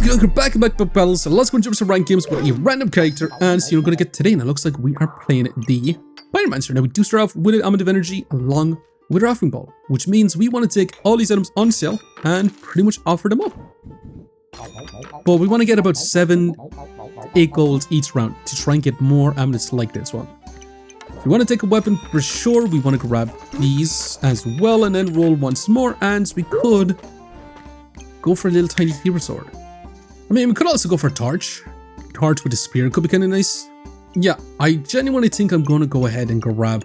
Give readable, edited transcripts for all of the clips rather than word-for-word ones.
Welcome back to battles. So let's go and jump some rank games with a random character and see what we're going to get today. And it looks like we are playing the Pyromancer. Now we do start off with an Amulet of Energy along with our offering ball, which means we want to take all these items on sale and pretty much offer them up. But we want to get about 8 golds each round to try and get more amulets like this one. If we want to take a weapon for sure, we want to grab these as well and then roll once more, and we could go for a little tiny hero sword. I mean, we could also go for a torch. Torch with a spear could be kind of nice. Yeah, I genuinely think I'm going to go ahead and grab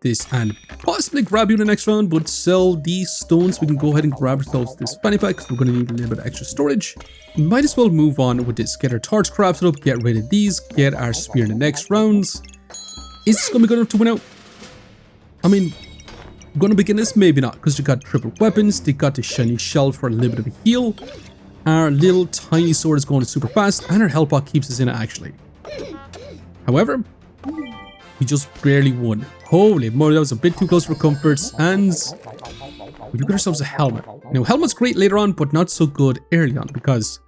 this and possibly grab you the next round, but sell these stones. We can go ahead and grab ourselves this fanny pack because we're going to need a little bit of extra storage. We might as well move on with this. Get our torch crafted up, get rid of these, get our spear in the next rounds. Is this going to be good enough to win out? I mean, I'm going to begin this? Maybe not, because they got triple weapons. They got the shiny shell for a little bit of a heal. Our little tiny sword is going super fast, and our health block keeps us in it actually. However, we just barely won. Holy moly, that was a bit too close for comforts, and we do get ourselves a helmet. Now, helmet's great later on, but not so good early on, because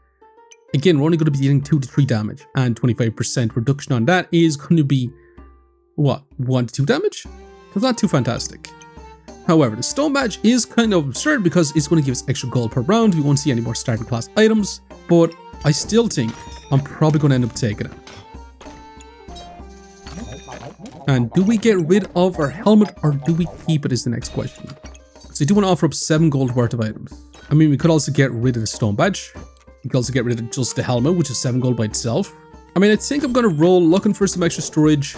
again, we're only going to be dealing 2 to 3 damage, and 25% reduction on that is going to be, what, 1 to 2 damage? That's not too fantastic. However, the stone badge is kind of absurd because it's going to give us extra gold per round. We won't see any more starting class items, but I still think I'm probably going to end up taking it. And do we get rid of our helmet or do we keep it is the next question. So I do want to offer up 7 gold worth of items. I mean, we could also get rid of the stone badge. We could also get rid of just the helmet, which is 7 gold by itself. I mean, I think I'm going to roll looking for some extra storage,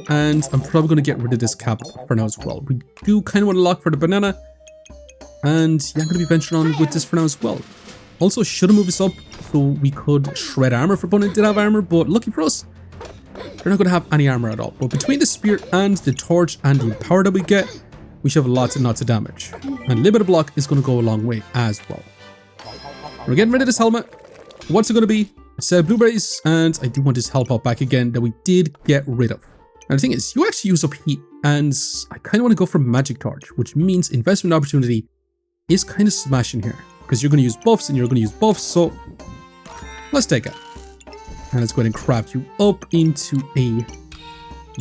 and I'm probably going to get rid of this cap for now as well. We do kind of want to lock for the banana, and yeah, I'm going to be venturing on with this for now as well. Also, should have moved this up so we could shred armor if our opponent did have armor, but lucky for us, they're not going to have any armor at all. But between the spear and the torch and the power that we get, we should have lots and lots of damage. And limited block is going to go a long way as well. We're getting rid of this helmet. What's it going to be? I said blueberries, and I do want this health pot back again that we did get rid of. And the thing is, you actually use up heat, and I kind of want to go for magic torch, which means investment opportunity is kind of smashing here, because you're going to use buffs and you're going to use buffs, so let's take it. And let's go ahead and craft you up into a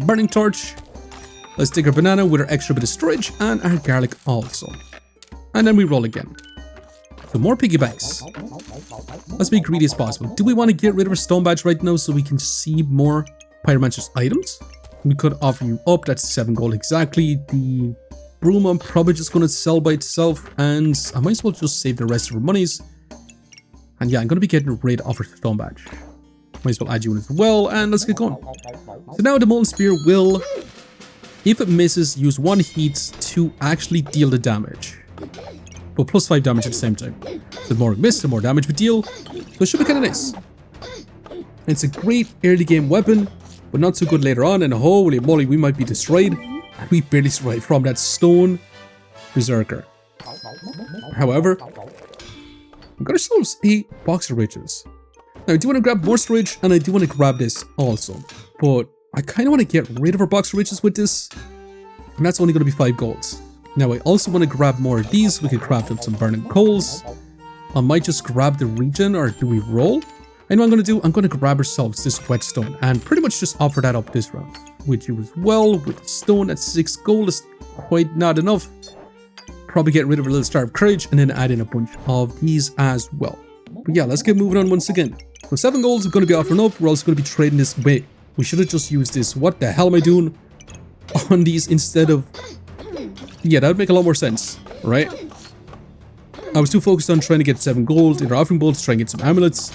burning torch. Let's take our banana with our extra bit of storage and our garlic also. And then we roll again. So more piggy banks. Let's be greedy as possible. Do we want to get rid of our stone badge right now so we can see more Pyromancer's items? We could offer you up. That's 7 gold exactly. The broom I'm probably just going to sell by itself, and I might as well just save the rest of our monies. And yeah, I'm going to be getting rid of our stone badge. Might as well add you in as well, and let's get going. So now the molten spear will, if it misses, use 1 heat to actually deal the damage. But plus 5 damage at the same time. The more we miss, the more damage we deal. So it should be kind of nice. It's a great early game weapon, but not so good later on. And holy moly, we might be destroyed. We barely survived from that stone berserker. However, we got ourselves a box of riches. Now I do want to grab more storage, and I do want to grab this also. But I kind of want to get rid of our box of riches with this. And that's only going to be 5 golds. Now I also want to grab more of these. We can craft up some burning coals. I might just grab the regen, or do we roll? I know what I'm going to do. I'm going to grab ourselves this whetstone and pretty much just offer that up this round. With you as well. With stone at 6 gold is quite not enough. Probably get rid of a little star of courage and then add in a bunch of these as well. But yeah, let's get moving on once again. So 7 golds are going to be offering up. We're also going to be trading this. Wait, we should have just used this. What the hell am I doing on these instead of... Yeah, that would make a lot more sense, right? I was too focused on trying to get 7 gold in our offering bolts, trying to get some amulets,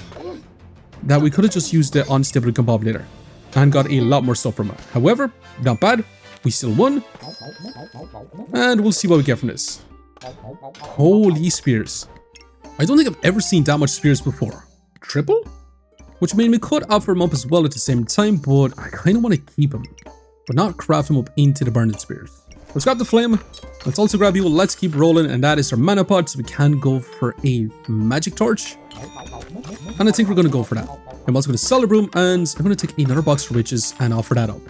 that we could have just used the unstable combobulator and got a lot more stuff from it. However, not bad. We still won. And we'll see what we get from this. Holy spears. I don't think I've ever seen that much spears before. Triple? Which means we could offer them up as well at the same time, but I kind of want to keep them, but not craft them up into the burning spears. Let's grab the flame. Let's also grab you. Let's keep rolling. And that is our mana pot. So we can go for a magic torch. And I think we're going to go for that. I'm also going to sell the broom. And I'm going to take another box of riches and offer that up.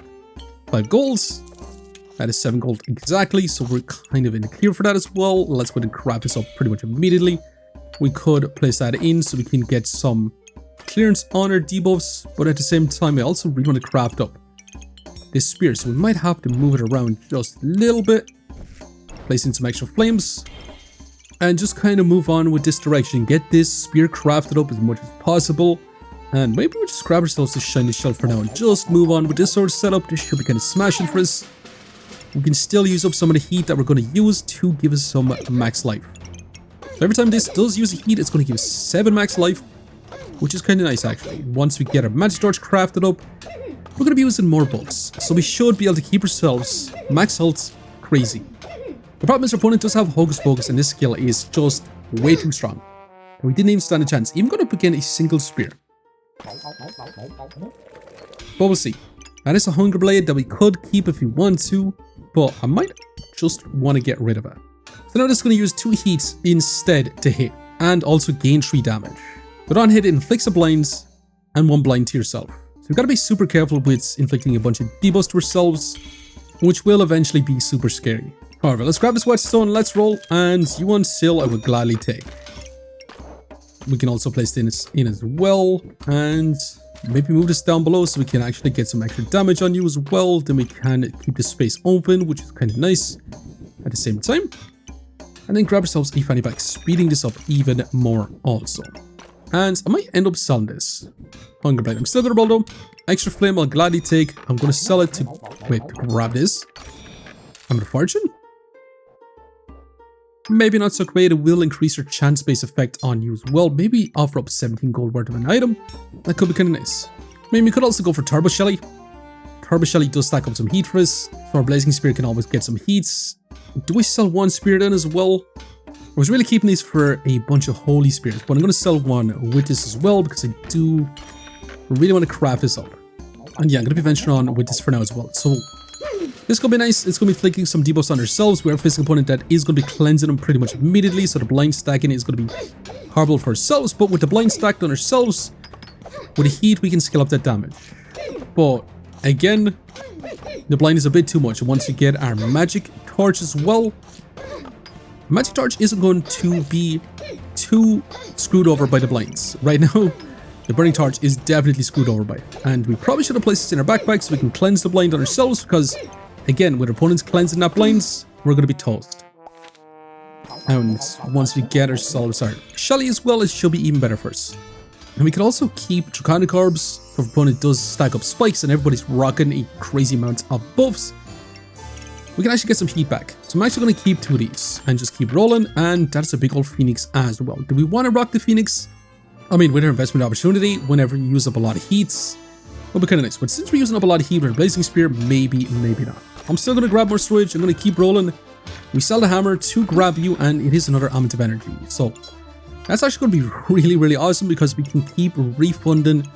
5 golds. That is 7 gold exactly. So we're kind of in the clear for that as well. Let's go ahead and grab this up pretty much immediately. We could place that in so we can get some clearance on our debuffs, but at the same time, I also really want to craft up this spear, so we might have to move it around just a little bit, place in some extra flames, and just kind of move on with this direction. Get this spear crafted up as much as possible, and maybe we'll just grab ourselves a shiny shell for now and just move on with this sort of setup. This should be kind of smashing for us. We can still use up some of the heat that we're going to use to give us some max life. So every time this does use a heat, it's going to give us 7 max life, which is kind of nice actually. Once we get our magic torch crafted up, we're going to be using more bolts, so we should be able to keep ourselves max health crazy. The problem is our opponent does have Hocus Pocus, and this skill is just way too strong. And we didn't even stand a chance, even got up again a single spear. But we'll see. That is a Hunger Blade that we could keep if we want to, but I might just want to get rid of it. So now this is going to use 2 heats instead to hit, and also gain 3 damage. But on hit, it inflicts a blind, and 1 blind to yourself. So we've got to be super careful with inflicting a bunch of debuffs to ourselves, which will eventually be super scary. However, let's grab this whetstone, let's roll, and you want Sil, I would gladly take. We can also place this in as well, and maybe move this down below so we can actually get some extra damage on you as well. Then we can keep the space open, which is kind of nice at the same time. And then grab ourselves a fanny pack, speeding this up even more also. And I might end up selling this Hunger Blade. I'm still gonna roll though. Extra flame I'll gladly take. I'm gonna sell it to wait to grab this. I'm gonna fortune. Maybe not so great. It will increase your chance based effect on you as well. Maybe offer up 17 gold worth of an item. That could be kind of nice. Maybe we could also go for Turbo Shelly. Turbo Shelly does stack up some heat for us, so our Blazing Spear can always get some heats. Do we sell 1 spear then as well? I was really keeping these for a bunch of holy spears, but I'm going to sell 1 with this as well because I do really want to craft this up. And yeah, I'm going to be venturing on with this for now as well. So this is going to be nice. It's going to be flicking some debuffs on ourselves. We have a physical opponent that is going to be cleansing them pretty much immediately, so the blind stacking is going to be horrible for ourselves. But with the blind stacked on ourselves, with the heat, we can scale up that damage. But again, the blind is a bit too much. Once we get our magic torch as well, magic torch isn't going to be too screwed over by the blinds. Right now, the burning torch is definitely screwed over by it. And we probably should have placed this in our backpack so we can cleanse the blind on ourselves, because again, with our opponents cleansing that blinds, we're going to be toast. And once we get ourselves our Shelly as well, it should be even better for us. And we can also keep Draconic Orbs, so if our opponent does stack up spikes and everybody's rocking a crazy amount of buffs, we can actually get some heat back. So I'm actually going to keep 2 of these and just keep rolling, and that's a big old Phoenix as well. Do we want to rock the Phoenix? I mean, with our investment opportunity, whenever you use up a lot of heats, it'll be kind of nice. But since we're using up a lot of heat with our Blazing Spear, maybe not. I'm still going to grab more storage. I'm going to keep rolling. We sell the hammer to grab you, and it is another amount of energy. So that's actually going to be really, really awesome because we can keep refunding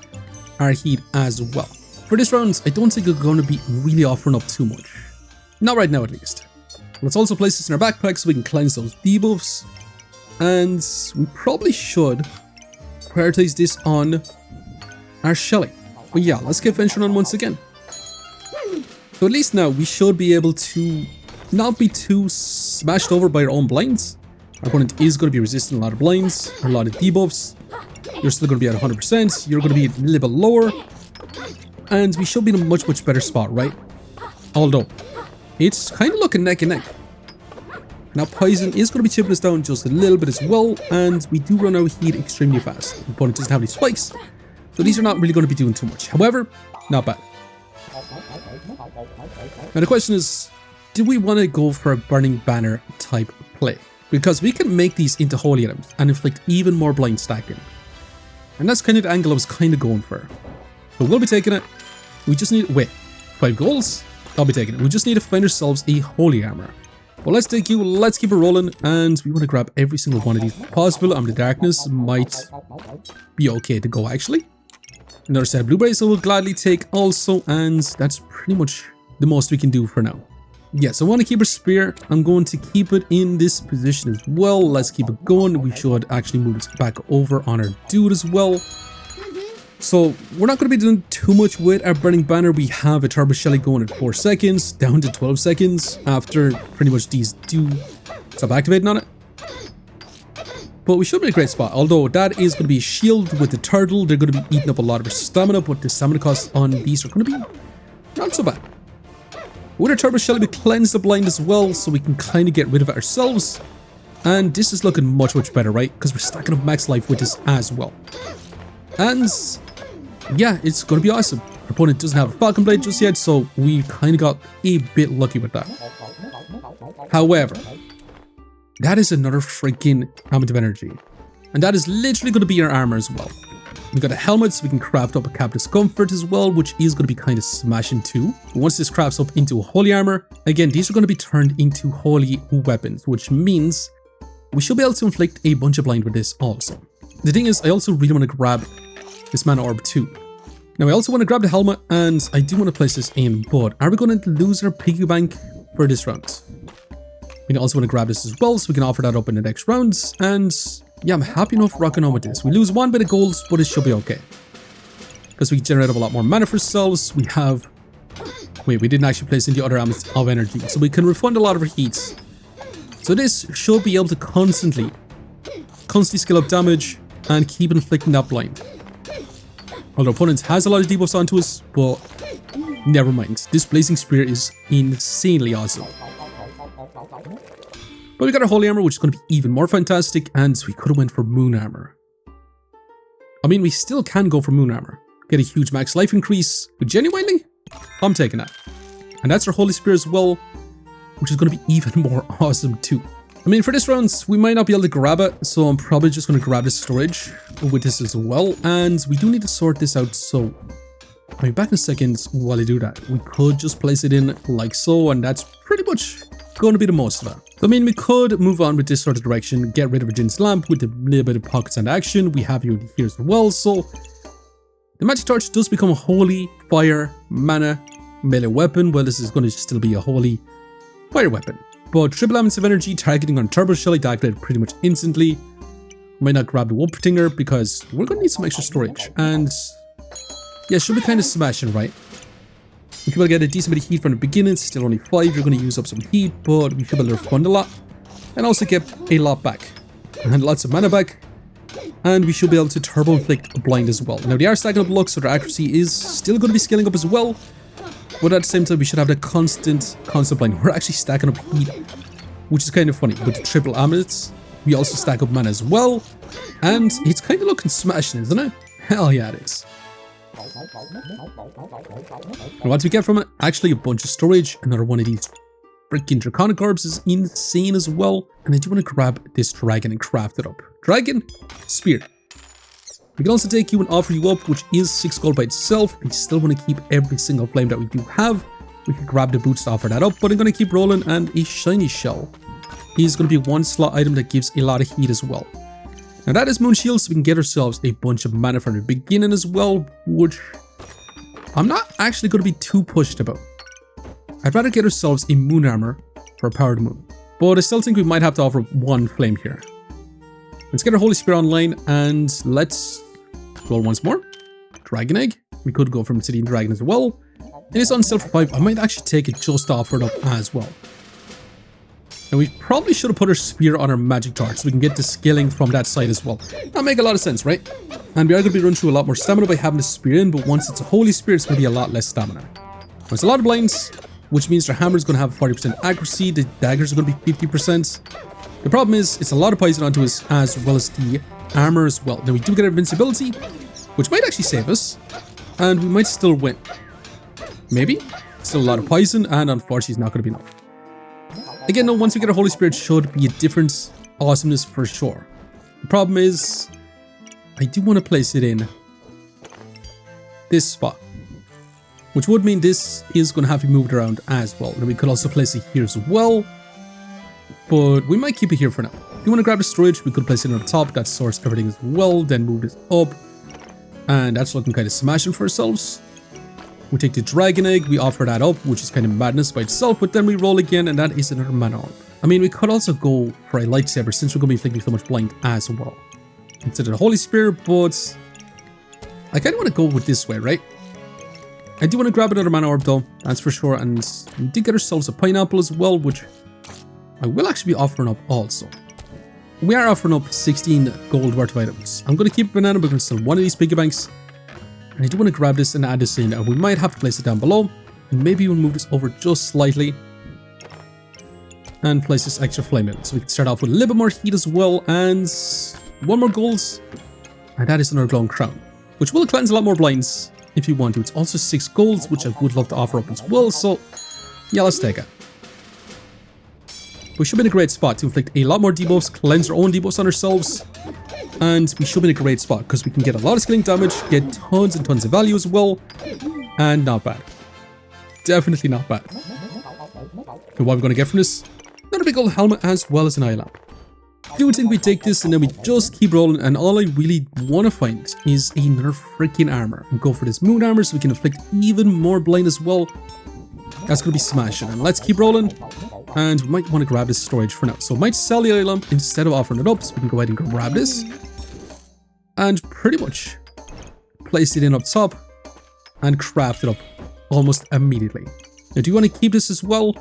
our heat as well. For this round, I don't think we're going to be really offering up too much. Not right now, at least. Let's also place this in our backpack so we can cleanse those debuffs. And we probably should prioritize this on our Shelly. But yeah, let's get venturing on once again. So at least now we should be able to not be too smashed over by our own blinds. Our opponent is going to be resisting a lot of blinds, a lot of debuffs. You're still going to be at 100%. You're going to be a little bit lower. And we should be in a much, much better spot, right? Although, it's kind of looking neck and neck. Now, Poison is going to be chipping us down just a little bit as well, and we do run out of heat extremely fast. The opponent doesn't have any spikes, so these are not really going to be doing too much. However, not bad. Now, the question is, do we want to go for a Burning Banner type play? Because we can make these into holy items and inflict even more blind stacking. And that's kind of the angle I was kind of going for. So we'll be taking it. We just need, wait, 5 golds? I'll be taking it. We just need to find ourselves a holy armor. Well, let's take you, let's keep it rolling, and we want to grab every single one of these possible. The darkness might be okay to go, actually. Another set of blueberries I will gladly take also, and that's pretty much the most we can do for now. Yes, I want to keep a spear. I'm going to keep it in this position as well. Let's keep it going. We should actually move this back over on our dude as well. So we're not going to be doing too much with our Burning Banner. We have a Turbo Shelly going at 4 seconds, down to 12 seconds after pretty much these do stop activating on it. But we should be in a great spot, although that is going to be a shield with the turtle. They're going to be eating up a lot of our stamina, but the stamina costs on these are going to be not so bad. With our turbo shell, we cleanse the blind as well, so we can kind of get rid of it ourselves. And this is looking much, much better, right? Because we're stacking up max life with this as well. And yeah, it's going to be awesome. Our opponent doesn't have a falcon blade just yet, so we kind of got a bit lucky with that. However, that is another freaking amount of energy. And that is literally going to be our armor as well. We got a helmet, so we can craft up a captain's comfort as well, which is going to be kind of smashing too. But once this crafts up into a holy armor, again, these are going to be turned into holy weapons, which means we should be able to inflict a bunch of blind with this also. The thing is, I also really want to grab this mana orb too. Now, I also want to grab the helmet, and I do want to place this in, but are we going to lose our piggy bank for this round? We also want to grab this as well, so we can offer that up in the next rounds, and yeah, I'm happy enough rocking on with this. We lose one bit of gold, but it should be okay. Because we generate up a lot more mana for ourselves. We have... Wait, we didn't actually place in the other elements of energy, so we can refund a lot of our heats. So this should be able to constantly scale up damage and keep inflicting that blind. Although opponent has a lot of debuffs onto us, but never mind. This Blazing Spear is insanely awesome. But we got our Holy Armor, which is going to be even more fantastic, and we could have went for Moon Armor. I mean, we still can go for Moon Armor. Get a huge max life increase, but genuinely, I'm taking that. And that's our Holy Spear as well, which is going to be even more awesome too. I mean, for this round, we might not be able to grab it, so I'm probably just going to grab the storage with this as well. And we do need to sort this out, so I'll be back in a second while I do that. We could just place it in like so, and that's pretty much going to be the most of it. So, I mean, we could move on with this sort of direction, get rid of Virgin's Lamp with a little bit of pockets and action. We have you here as well, so the Magic Torch does become a holy fire mana melee weapon. Well, this is going to still be a holy fire weapon. But triple elements of energy targeting on turbo shell, I activate pretty much instantly. Might not grab the Whoop-Tinger because we're going to need some extra storage. And yeah, should be kind of smashing, right? We should be able to get a decent bit of heat from the beginning. Still only 5, you're going to use up some heat, but we should be able to refund a lot. And also get a lot back. And lots of mana back. And we should be able to turbo inflict a blind as well. Now they are stacking up luck, so their accuracy is still going to be scaling up as well. But at the same time, we should have the constant blind. We're actually stacking up heat, which is kind of funny. With the triple amulets, we also stack up mana as well. And it's kind of looking smashing, isn't it? Hell yeah, it is. And what do we get from it? Actually, a bunch of storage. Another one of these freaking draconic orbs is insane as well. And I do want to grab this dragon and craft it up. Dragon, spear. We can also take you and offer you up, which is 6 gold by itself. I still want to keep every single flame that we do have. We can grab the boots to offer that up, but I'm going to keep rolling. And a shiny shell is going to be one slot item that gives a lot of heat as well. Now that is Moon Shield, so we can get ourselves a bunch of mana from the beginning as well, which I'm not actually going to be too pushed about. I'd rather get ourselves a Moon Armor for Powered Moon. But I still think we might have to offer one flame here. Let's get our Holy Spear online and let's roll once more. Dragon Egg. We could go from Obsidian Dragon as well. It is on sale for 5. I might actually take it just to offer it up as well. And we probably should have put our spear on our magic torch so we can get the skilling from that side as well. That make a lot of sense, right? And we are going to be running through a lot more stamina by having the spear in, but once it's a holy spear, it's going to be a lot less stamina. There's a lot of blinds, which means our hammer is going to have 40% accuracy, the daggers are going to be 50%. The problem is, it's a lot of poison onto us as well as the armor as well. Now we do get invincibility, which might actually save us, and we might still win. Maybe. Still a lot of poison, and unfortunately it's not going to be enough. Again, no, once we get our Holy Spirit, should be a different awesomeness for sure. The problem is, I do want to place it in this spot, which would mean this is going to have to be moved around as well. And we could also place it here as well, but we might keep it here for now. If you want to grab the storage, we could place it on the top. That stores everything as well, then move this up. And that's looking kind of smashing for ourselves. We take the Dragon Egg, we offer that up, which is kind of madness by itself, but then we roll again, and that is another mana orb. I mean, we could also go for a lightsaber since we're going to be inflicting so much blind as well, instead of the Holy Spear, but I kind of want to go with this way, right? I do want to grab another mana orb though, that's for sure, and we did get ourselves a pineapple as well, which I will actually be offering up also. we are offering up 16 gold worth of items. I'm going to keep banana, we're going to sell one of these piggy banks. And I do want to grab this and add this in, and we might have to place it down below. And maybe we'll move this over just slightly. And place this extra flame in. So we can start off with a little bit more heat as well, and 1 more gold. And that is another glowing crown, which will cleanse a lot more blinds if you want to. It's also 6 golds, which I would love to offer up as well. So yeah, let's take it. We should be in a great spot to inflict a lot more debuffs, cleanse our own debuffs on ourselves. And we should be in a great spot because we can get a lot of skilling damage, get tons and tons of value as well. And not bad. Definitely not bad. And what are we going to get from this? Another big old helmet as well as an eye lamp. I do think we take this and then we just keep rolling, and all I really want to find is another freaking armor. And go for this moon armor so we can inflict even more blind as well. That's going to be smashing. And let's keep rolling. And we might want to grab this storage for now. So I might sell the eye lamp instead of offering it up, so we can go ahead and grab this. And pretty much place it in up top and craft it up almost immediately. Now, do you want to keep this as well?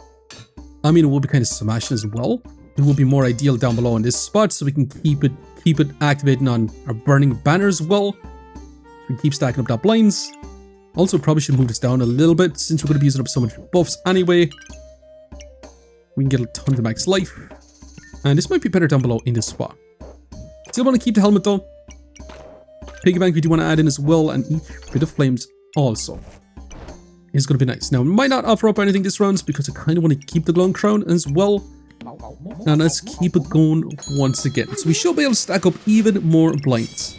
I mean, it will be kind of smashing as well. It will be more ideal down below in this spot, so we can keep it activating on our burning banner as well. So we can keep stacking up that blinds. Also, probably should move this down a little bit since we're going to be using up so much buffs anyway. We can get a ton of max life. And this might be better down below in this spot. Still want to keep the helmet though. Piggy bank we do want to add in as well, and each bit of flames also. It's going to be nice. Now, we might not offer up anything this round because I kind of want to keep the glowing crown as well. And let's keep it going once again. So we should be able to stack up even more blinds.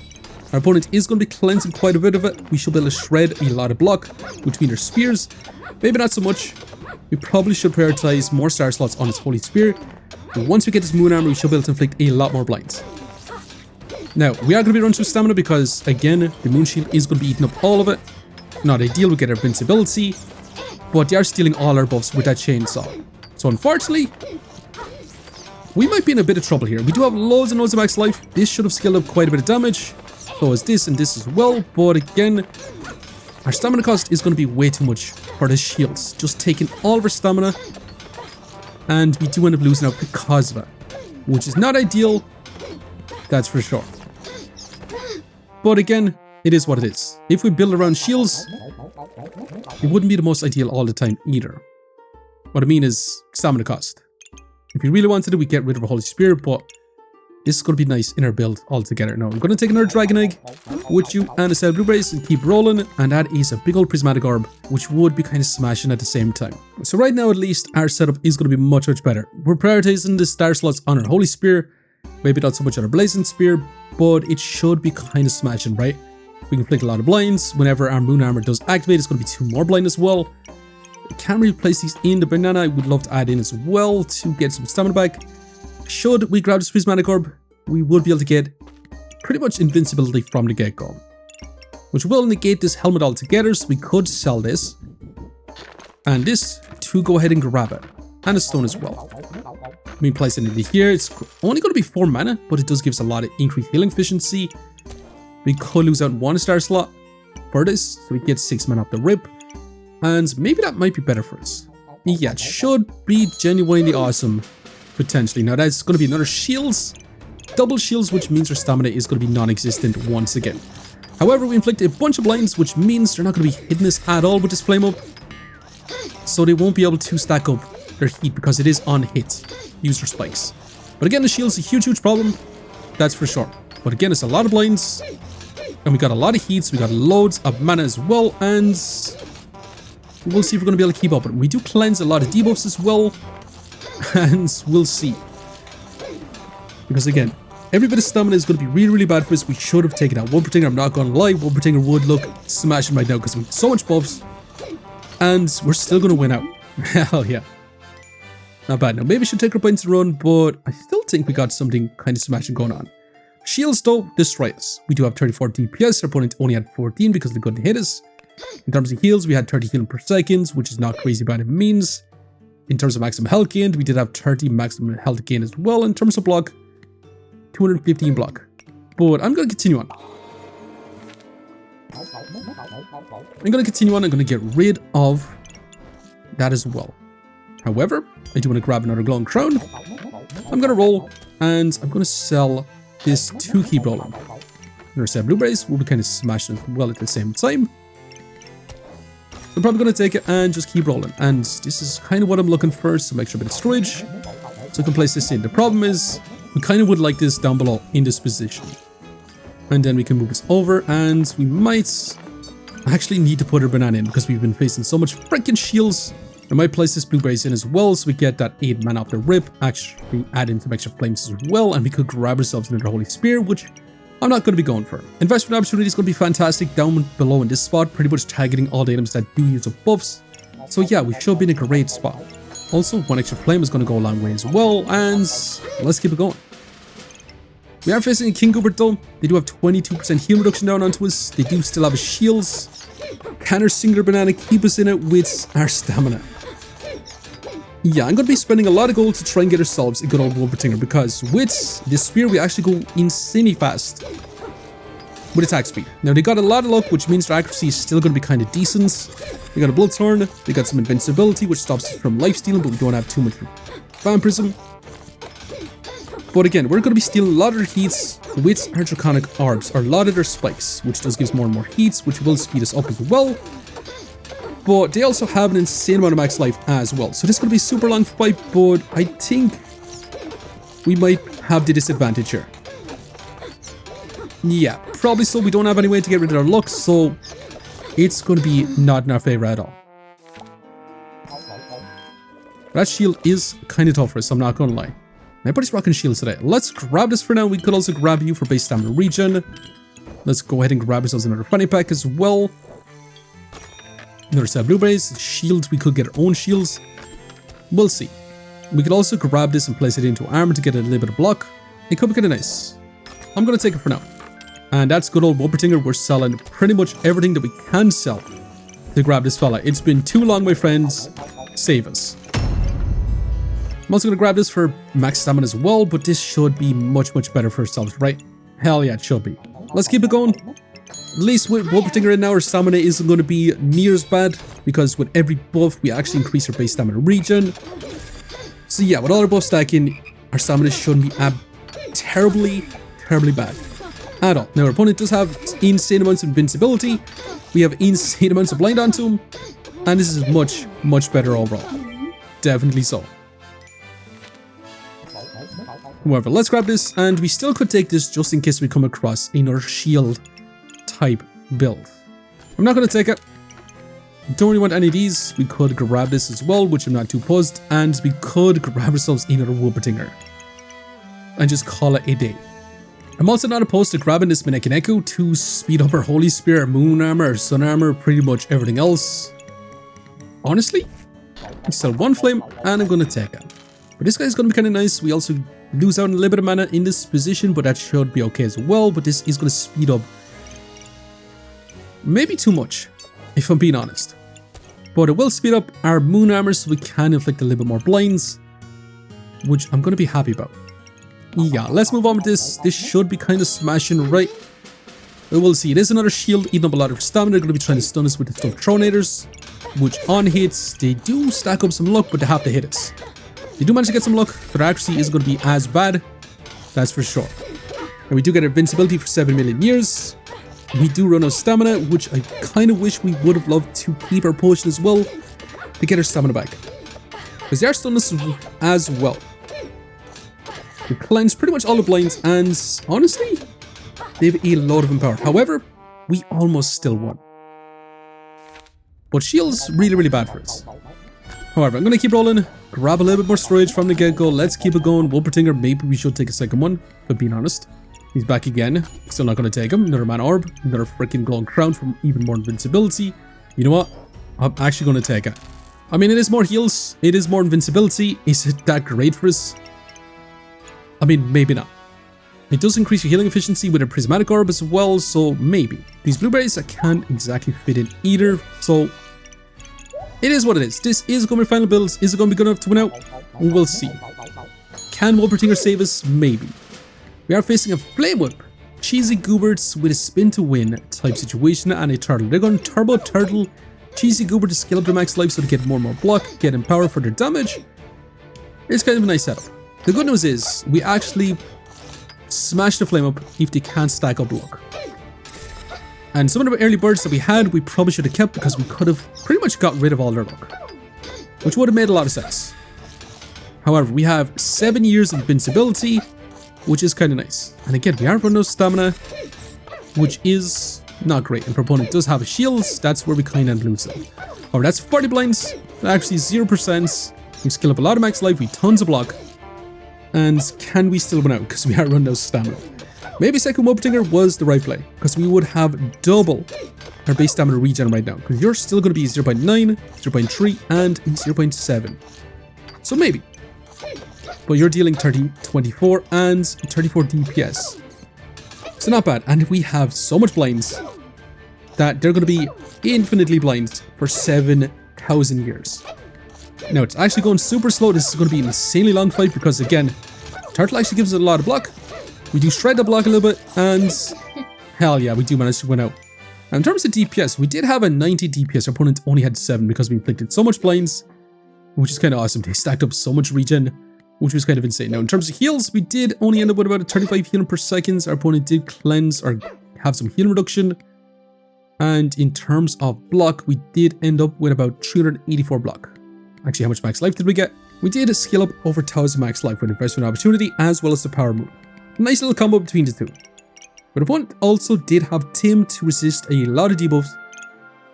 Our opponent is going to be cleansing quite a bit of it. We should be able to shred a lot of block between their spears. Maybe not so much. We probably should prioritize more star slots on his holy spear. But once we get this moon armor, we should be able to inflict a lot more blinds. Now, we are going to be running through stamina because, again, the moon shield is going to be eating up all of it. Not ideal, we get our invincibility, but they are stealing all our buffs with that chainsaw. So unfortunately, we might be in a bit of trouble here. We do have loads and loads of max life. This should have scaled up quite a bit of damage. So is this and this as well. But again, our stamina cost is going to be way too much for the shields. Just taking all of our stamina. And we do end up losing out because of it, which is not ideal. That's for sure. But again, it is what it is. If we build around shields, it wouldn't be the most ideal all the time either. What I mean is stamina cost. If we really wanted it, we get rid of our holy spear, but this is going to be nice in our build altogether. Now, I'm going to take another dragon egg with you and a set of blueberries and keep rolling. And that is a big old prismatic orb, which would be kind of smashing at the same time. So right now, at least, our setup is going to be much, much better. We're prioritizing the star slots on our holy spear. Maybe not so much on our blazing spear, but it should be kind of smashing, right? We can inflict a lot of blinds. Whenever our moon armor does activate, it's going to be 2 more blind as well. I can't really place these in the banana. I would love to add in as well to get some stamina back. Should we grab this prismatic orb, we would be able to get pretty much invincibility from the get-go, which will negate this helmet altogether. So we could sell this and this to go ahead and grab it, and a stone as well. I mean, place it into here. It's only going to be 4 mana, but it does give us a lot of increased healing efficiency. We could lose out 1 star slot for this, so we get 6 mana off the rip. And maybe that might be better for us. Yeah, it should be genuinely awesome, potentially. Now, that's going to be another shields. Double shields, which means our stamina is going to be non-existent once again. However, we inflict a bunch of blinds, which means they're not going to be hitting us at all with this flame up. So they won't be able to stack up their heat because it is on hit. Use their spikes. But again, the shield's a huge, huge problem. That's for sure. But again, it's a lot of blinds. And we got a lot of heats. We got loads of mana as well. And we'll see if we're going to be able to keep up. But we do cleanse a lot of debuffs as well. And we'll see. Because again, every bit of stamina is going to be really, really bad for us. We should have taken out one Protector. I'm not going to lie. One Protector would look smashing right now because we have so much buffs. And we're still going to win out. Hell yeah. Not bad. Now, maybe we should take our points to run, but I still think we got something kind of smashing going on. Shields, though, destroy us. We do have 34 DPS. Our opponent only had 14 because they couldn't hit us. In terms of heals, we had 30 healing per second, which is not crazy by any means. In terms of maximum health gained, we did have 30 maximum health gain as well. In terms of block, 215 block. But I'm going to continue on. I'm going to get rid of that as well. However, I do want to grab another glowing crown. I'm going to roll And I'm going to sell this to keep rolling. Another set of blueberries will be kind of smashed as well at the same time. I'm probably going to take it and just keep rolling. And this is kind of what I'm looking for, some extra bit of storage. So I can place this in. The problem is, we kind of would like this down below in this position. And then we can move this over, and we might actually need to put our banana in because we've been facing so much freaking shields. I might place this blueberries in as well so we get that 8 mana off the rip, actually add in some extra flames as well, and we could grab ourselves another holy spear, which I'm not going to be going for. Investment opportunity is going to be fantastic down below in this spot, pretty much targeting all the items that do use the buffs. So yeah, we should be in a great spot. Also, one extra flame is going to go a long way as well, and let's keep it going. We are facing a King Goobert though. They do have 22% heal reduction down onto us. They do still have shields. Can our singular banana keep us in it with our stamina? Yeah, I'm going to be spending a lot of gold to try and get ourselves a good old Wolvertinger because with this spear we actually go insanely fast with attack speed. Now they got a lot of luck, which means their accuracy is still going to be kind of decent. They got a Bloodthorn, they got some invincibility which stops us from lifestealing, but we don't have too much vampirism. But again, we're going to be stealing a lot of their heats with our Draconic Orbs, or a lot of their spikes, which does give us more and more heats, which will speed us up as well. But they also have an insane amount of max life as well. So this is going to be a super long fight, but I think we might have the disadvantage here. Yeah, probably so. We don't have any way to get rid of our luck, so it's going to be not in our favor at all. That shield is kind of tough for us, I'm not going to lie. Everybody's rocking shields today. Let's grab this for now. We could also grab you for base stamina regen. Let's go ahead and grab ourselves another funny pack as well. Another set of blueberries. Shields, we could get our own shields. We'll see. We could also grab this and place it into armor to get a little bit of block. It could be kind of nice. I'm going to take it for now. And that's good old Wolvertinger. We're selling pretty much everything that we can sell to grab this fella. It's been too long, my friends. Save us. I'm also going to grab this for max stamina as well, but this should be much, much better for ourselves, right? Hell yeah, it should be. Let's keep it going. At least with Wolvertinger in now, our stamina isn't going to be near as bad, because with every buff, we actually increase our base stamina regen. So yeah, with all our buffs stacking, our stamina shouldn't be terribly bad at all. Now, our opponent does have insane amounts of invincibility. We have insane amounts of blind onto him, and this is much, much better overall. Definitely so. However, let's grab this, and we still could take this just in case we come across another shield type build. I'm not going to take it. Don't really want any of these. We could grab this as well, which I'm not too buzzed, and we could grab ourselves another Wolvertinger and just call it a day. I'm also not opposed to grabbing this Maneki Echo to speed up our Holy Spear, our Moon Armour, our Sun Armour, pretty much everything else. Honestly, I sell one flame, and I'm going to take it. But this guy's going to be kind of nice. We also lose out a little bit of mana in this position, but that should be okay as well. But this is going to speed up maybe too much, if I'm being honest. But it will speed up our Moon Armor so we can inflict a little bit more blinds, which I'm going to be happy about. Yeah, let's move on with this. This should be kind of smashing, right? But we'll see. It is another shield, eating up a lot of stamina. They're going to be trying to stun us with the stuff Tronators, which on hits, they do stack up some luck, but they have to hit us. They do manage to get some luck. Their accuracy isn't going to be as bad, that's for sure. And we do get invincibility for 7 million years. We do run out of stamina, which I kind of wish we would have loved to keep our potion as well to get our stamina back, because they are stunning us as well. We cleanse pretty much all the blinds, and honestly, they have a lot of empower. However, we almost still won. But shield's really bad for us. However, I'm going to keep rolling, grab a little bit more storage from the get-go. Let's keep it going. Wolvertinger, maybe we should take a second one, but being honest. He's back again. Still not going to take him. Another mana orb, another freaking glowing crown for even more invincibility. You know what? I'm actually going to take it. I mean, it is more heals. It is more invincibility. Is it that great for us? I mean, maybe not. It does increase your healing efficiency with a prismatic orb as well, so maybe. These blueberries I can't exactly fit in either, so it is what it is. This is going to be final builds. Is it going to be good enough to win out? We'll see. Can Wolvertinger save us? Maybe. We are facing a Flame Whip, Cheesy Gooberts with a spin to win type situation, and a Turtle. They're going to Turbo Turtle Cheesy Goobert to scale up their max life so they get more and more block, get empower for their damage. It's kind of a nice setup. The good news is we actually smash the flame up if they can't stack up luck. And some of the early birds that we had, we probably should have kept because we could have pretty much got rid of all their luck, which would have made a lot of sense. However, we have 7 years of invincibility, which is kind of nice. And again, we are running out of stamina, which is not great. And our opponent does have a shields, that's where we kind of lose it. However, that's 40 blinds, actually 0%. We skill up a lot of max life, we tons of block. And can we still win out? Because we are running out of stamina. Maybe second Wobtinger was the right play, because we would have double our base stamina regen right now. Because you're still going to be 0.9, 0.3, and 0.7. So maybe. But you're dealing 24 and 34 DPS. So not bad. And we have so much blinds that they're going to be infinitely blind for 7,000 years. Now it's actually going super slow. This is going to be an insanely long fight because again, Turtle actually gives it a lot of block. We do shred the block a little bit and hell yeah, we do manage to win out. Now in terms of DPS, we did have a 90 DPS. Our opponent only had 7 because we inflicted so much blinds, which is kind of awesome. They stacked up so much regen, which was kind of insane. Now in terms of heals, we did only end up with about a 35 healing per second. Our opponent did cleanse or have some healing reduction. And in terms of block, we did end up with about 384 block. Actually, how much max life did we get? We did skill up over 1000 max life with investment opportunity as well as the power move. Nice little combo between the two. But opponent also did have Tim to resist a lot of debuffs.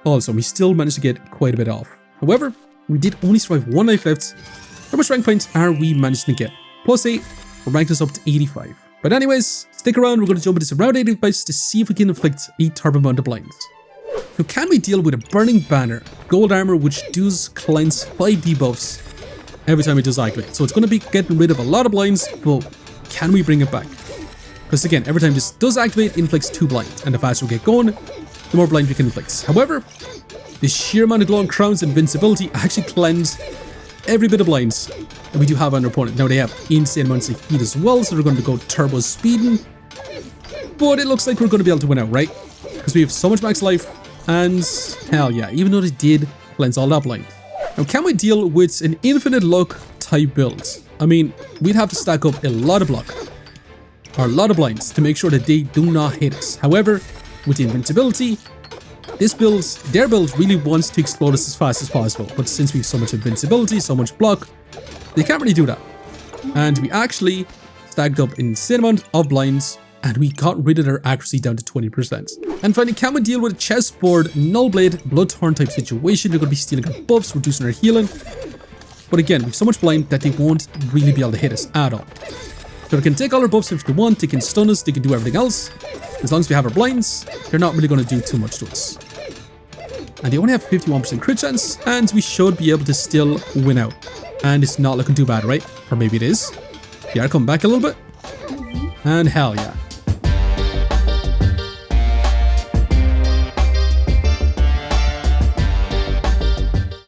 Also, we still managed to get quite a bit off. However, we did only survive 1 life left. How much rank points are we managed to get? Plus 8, we're ranked us up to 85. But anyways, stick around, we're going to jump into some round 8 fights to see if we can inflict a turbo amount of blinds. So can we deal with a burning banner, gold armor, which does cleanse 5 debuffs every time it does activate? So it's going to be getting rid of a lot of blinds, but can we bring it back? Because again, every time this does activate, it inflicts 2 blinds, and the faster we get going, the more blind we can inflict. However, the sheer amount of glowing crowns and invincibility actually cleanse every bit of blinds that we do have on our opponent. Now they have insane amounts of heat as well, so they're going to go turbo speeding. But it looks like we're going to be able to win out, right? Because we have so much max life, and hell yeah, even though they did cleanse all that blind. Now can we deal with an infinite luck type build? I mean, we'd have to stack up a lot of block, or a lot of blinds to make sure that they do not hit us. However, with the invincibility, their build really wants to explode us as fast as possible. But since we have so much invincibility, so much block, they can't really do that. And we actually stacked up an insane amount of blinds, and we got rid of their accuracy down to 20%. And finally, can we deal with a chessboard, nullblade, bloodthorn type situation? They're going to be stealing our buffs, reducing our healing. But again, we have so much blind that they won't really be able to hit us at all. So they can take all our buffs if they want, they can stun us, they can do everything else. As long as we have our blinds, they're not really going to do too much to us. And they only have 51% crit chance, and we should be able to still win out. And it's not looking too bad, right? Or maybe it is. They are coming back a little bit. And hell yeah.